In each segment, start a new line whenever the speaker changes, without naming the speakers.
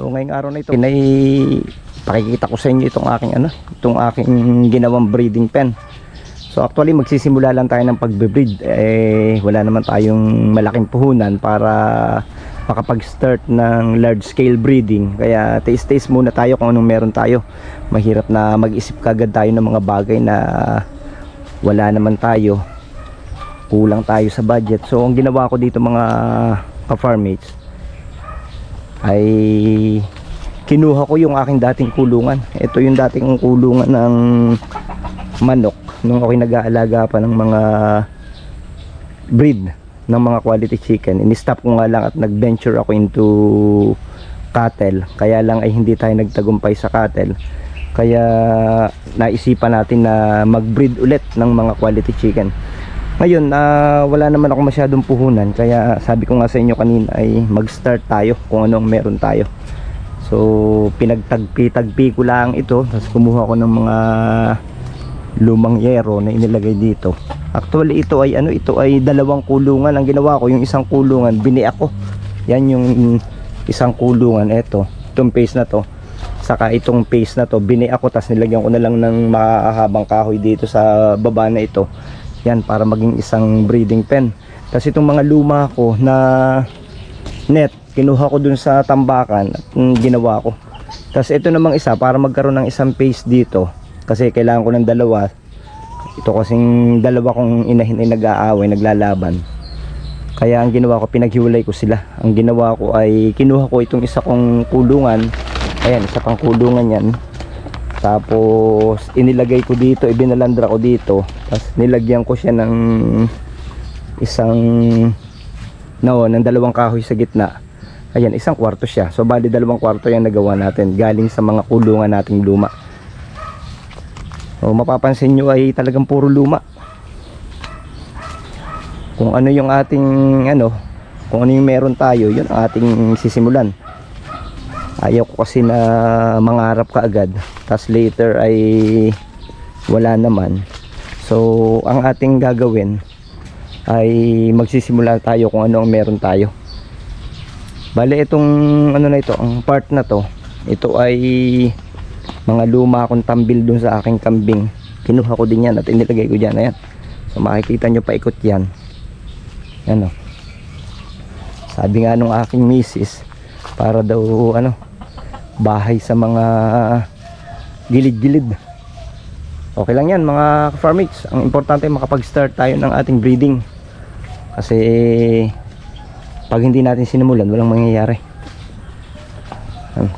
So ngayong araw na ito, pakikita ko sa inyo itong aking ginawang breeding pen. So actually magsisimula lang tayo ng pagbe-breed. Wala naman tayong malaking puhunan para makapag-start ng large scale breeding. Kaya taste muna tayo kung anong meron tayo. Mahirap na mag-isip kagad tayo ng mga bagay na wala naman tayo. Kulang tayo sa budget. So ang ginawa ko dito mga ka-farmmates ay kinuha ko yung aking dating kulungan. Ito yung dating kulungan ng manok nung ako'y nag-aalaga pa ng mga breed ng mga quality chicken. Ini-stop ko nga lang at nag-venture ako into cattle. Kaya lang ay hindi tayo nagtagumpay sa cattle. Kaya naisipan natin na mag-breed ulit ng mga quality chicken. Ngayon, wala naman ako masyadong puhunan. Kaya sabi ko nga sa inyo kanina ay mag-start tayo kung ano ang meron tayo. So, pinagtagpi-tagpi ko lang ito. Tapos kumuha ko ng mga lumang yero na inilagay dito. Actually, ito ay dalawang kulungan. Ang ginawa ko, yung isang kulungan, biniak ko. Yan yung isang kulungan. Itong paste na to. Saka itong paste na to, biniak ko. Tapos nilagyan ko na lang ng makahabang kahoy dito sa baba na ito. Yan, para maging isang breeding pen. Tapos itong mga luma ko na net, kinuha ko dun sa tambakan at ginawa ko. Tapos ito namang isa, para magkaroon ng isang paste dito, kasi kailangan ko ng dalawa. Ito kasing dalawa kong inahin ay nag-aaway, naglalaban. Kaya ang ginawa ko, pinaghiwalay ko sila. Ang ginawa ko ay kinuha ko itong isa kong kulungan. Ayan, isa pang kulungan yan. Tapos inilagay ko dito, ibinalandra ko dito. Tapos nilagyan ko siya ng ng dalawang kahoy sa gitna. Ayan, isang kwarto siya. So bali dalawang kwarto yan nagawa natin galing sa mga kulungan nating luma. So mapapansin nyo ay talagang puro luma. Kung ano yung ating kung ano yung meron tayo, yun ang ating sisimulan. Ayaw ko kasi na mangarap ka agad, tas later ay wala naman. So ang ating gagawin ay magsisimula tayo kung ano ang meron tayo. Bale itong ang part na to, ito ay mga luma akong tambil dun sa aking kambing. Kinuha ko din yan at inilagay ko dyan. Ayan, so makikita nyo paikot yan. Yan, sabi nga nung aking misis, para daw bahay sa mga gilid-gilid. Okay lang yan mga farmmates. Ang importante makapag-start tayo ng ating breeding. Kasi pag hindi natin sinimulan, walang mangyayari.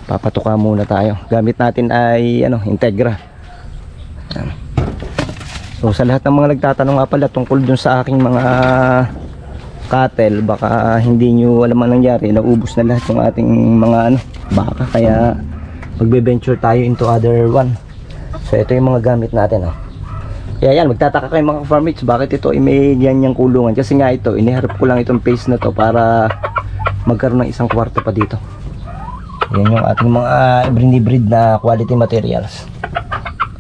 Papatuka muna tayo. Gamit natin ay Integra. So sa lahat ng mga nagtatanong nga pala tungkol dun sa aking mga cattle, baka hindi nyo alam ang nangyari, naubos na lahat yung ating mga baka, kaya magbe-venture tayo into other one. So ito yung mga gamit natin. Kaya yan, magtataka kayo mga farmmates, bakit ito may ganyang kulungan? Kasi nga ito, iniharap ko lang itong paste na to para magkaroon ng isang kwarto pa dito. Yan yung ating mga breed na quality materials.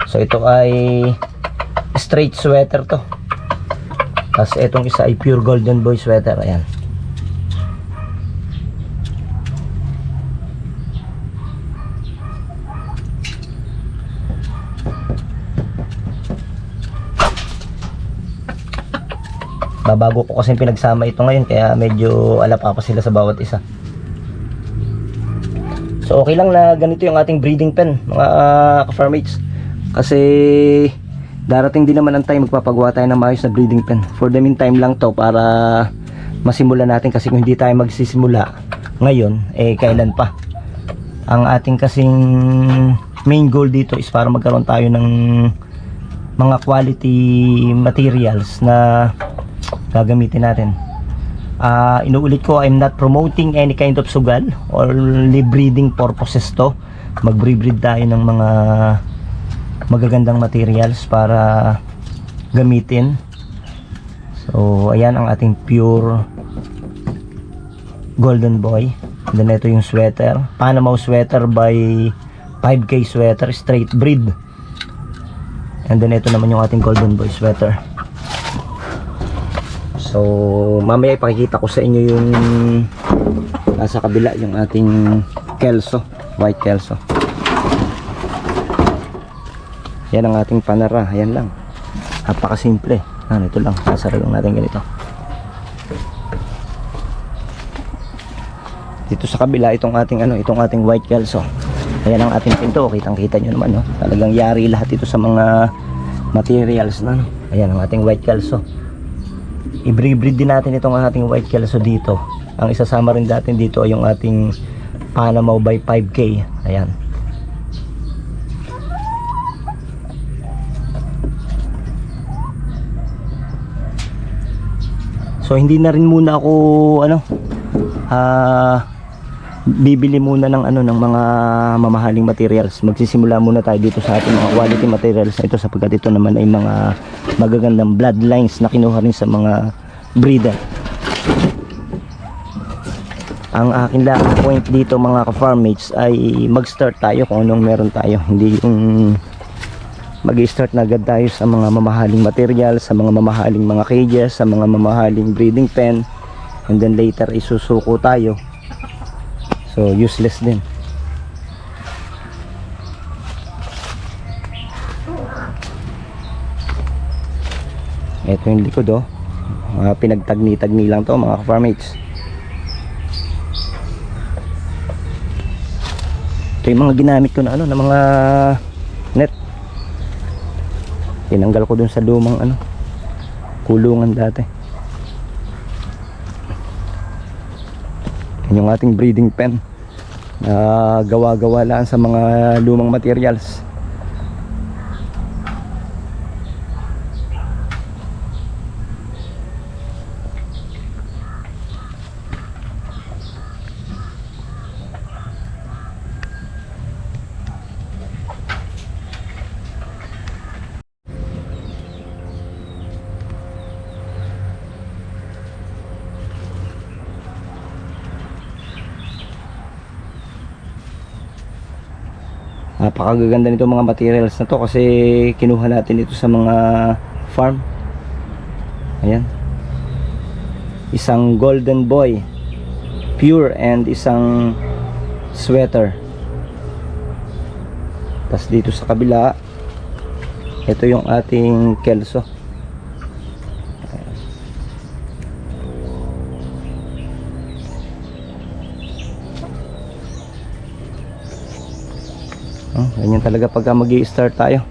So ito ay straight sweater to. Tapos itong isa ay pure golden boy sweater. Ayan. Babago ko kasi pinagsama ito ngayon, kaya medyo alapa pa sila sa bawat isa. So okay lang na ganito yung ating breeding pen mga ka-farmmates. Kasi darating din naman ang time magpapagawa tayo ng maayos na breeding pen. For the meantime lang to para masimulan natin, kasi kung hindi tayo magsisimula ngayon, kailan pa? Ang ating kasing main goal dito is para magkaroon tayo ng mga quality materials na gagamitin natin. Inuulit ko, I'm not promoting any kind of sugal or breeding purposes to. Mag-breed tayo ng mga magagandang materials para gamitin. So ayan ang ating pure golden boy. And then ito yung sweater, Panama sweater by 5K sweater, straight breed. And then ito naman yung ating golden boy sweater. So mamaya ipakikita ko sa inyo yung nasa kabila, yung ating kelso, white kelso. Yan ang ating panara. Ayan lang, napakasimple. Ito lang, sasara lang natin ganito. Dito sa kabila, itong ating white kelso. Ayan ang ating pinto, kitang kita nyo naman, no? Talagang yari lahat ito sa mga materials na, no? Ayan ang ating white kelso. I-breed din natin itong ating white kelso dito. Ang isasama rin natin dito ay yung ating Panama by 5K. Ayan. So hindi na rin muna ako bibili muna ng ng mga mamahaling materials. Magsisimula muna tayo dito sa ating mga quality materials na ito, sapagkat ito naman ay mga magagandang bloodlines na kinuha rin sa mga breeder. Ang akin lang point dito mga ka-farmmates ay mag-start tayo kung anong meron tayo. Hindi yung mag-start na agad tayo sa mga mamahaling materials, sa mga mamahaling mga cages, sa mga mamahaling breeding pen, and then later isusuko tayo. So useless din. Ito yung likod, mga pinagtagni-tagni lang to mga ka-farmmates. Ito yung mga ginamit ko na na mga net. Tinanggal ko dun sa lumang kulungan dati. Yung ating breeding pen na gawa-gawa lang sa mga lumang materials. Napakagaganda nito mga materials na to, kasi kinuha natin ito sa mga farm. Ayan, isang golden boy pure and isang sweater. Tapos dito sa kabila, ito yung ating kelso. Ganyan talaga pagka mag-i-start tayo.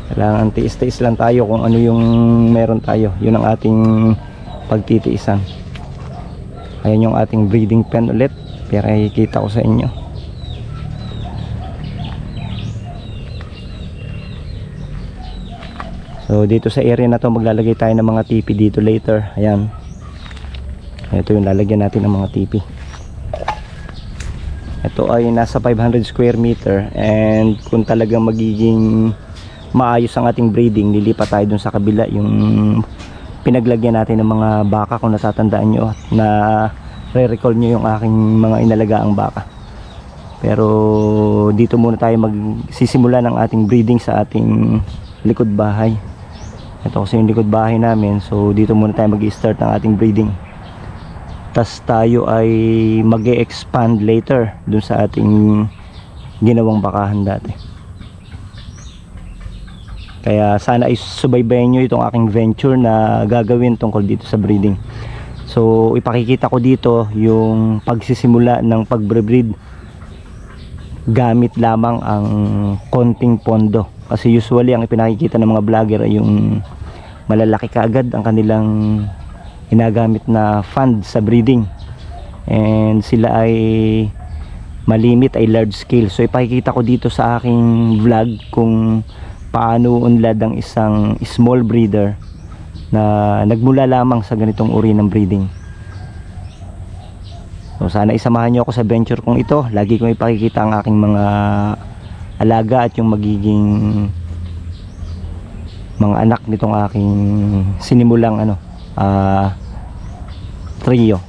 Kailangan tiis-tiis lang tayo kung ano yung meron tayo. Yun ang ating pagtitiisan. Ayan yung ating breeding pen ulit. Pero ikikita ko sa inyo. So dito sa area na to, maglalagay tayo ng mga tipi dito later. Ayan. Ito yung lalagyan natin ng mga tipi. Ito ay nasa 500 square meter, and kung talagang magiging maayos ang ating breeding, lilipat tayo dun sa kabila, yung pinaglagyan natin ng mga baka. Kung natatandaan nyo, na re-recall nyo yung aking mga inalagaang baka. Pero dito muna tayo magsisimula ng ating breeding sa ating likod bahay. Ito kasi yung likod bahay namin, so dito muna tayo mag-i-start ng ating breeding. Tas tayo ay mag-e-expand later dun sa ating ginawang bakahan dati. Kaya sana ay subaybayan nyo itong aking venture na gagawin tungkol dito sa breeding. So ipakikita ko dito yung pagsisimula ng pagbre-breed gamit lamang ang konting pondo. Kasi usually ang ipinakikita ng mga vlogger ay yung malalaki kaagad ang kanilang ginagamit na fund sa breeding, and sila ay malimit, ay large scale. So ipakikita ko dito sa aking vlog kung paano unlad ang isang small breeder na nagmula lamang sa ganitong uri ng breeding. So sana isamahan nyo ako sa venture kong ito. Lagi kong ipakikita ang aking mga alaga at yung magiging mga anak nitong aking sinimulang trio.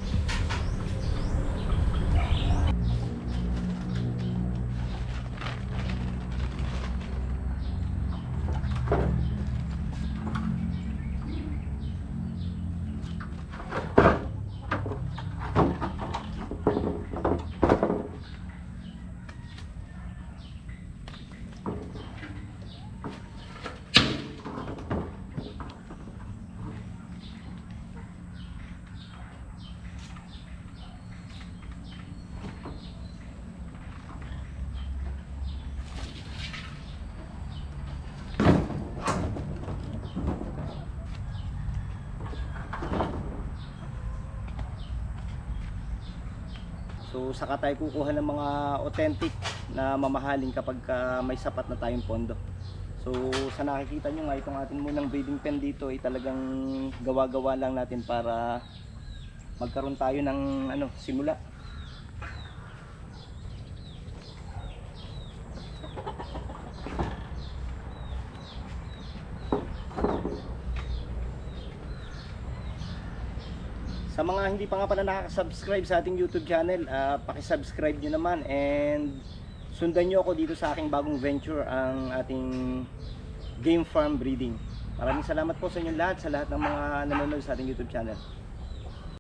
So saka tayo kukuha ng mga authentic na mamahalin kapag may sapat na tayong pondo. So sa nakikita nyo nga, itong atin munang breeding pen dito ay talagang gawa-gawa lang natin para magkaroon tayo ng simula. Sa mga hindi pa nga pala nakaka-subscribe sa ating YouTube channel, paki-subscribe nyo naman and sundan nyo ako dito sa aking bagong venture, ang ating game farm breeding. Maraming salamat po sa inyo lahat, sa lahat ng mga nanonood sa ating YouTube channel.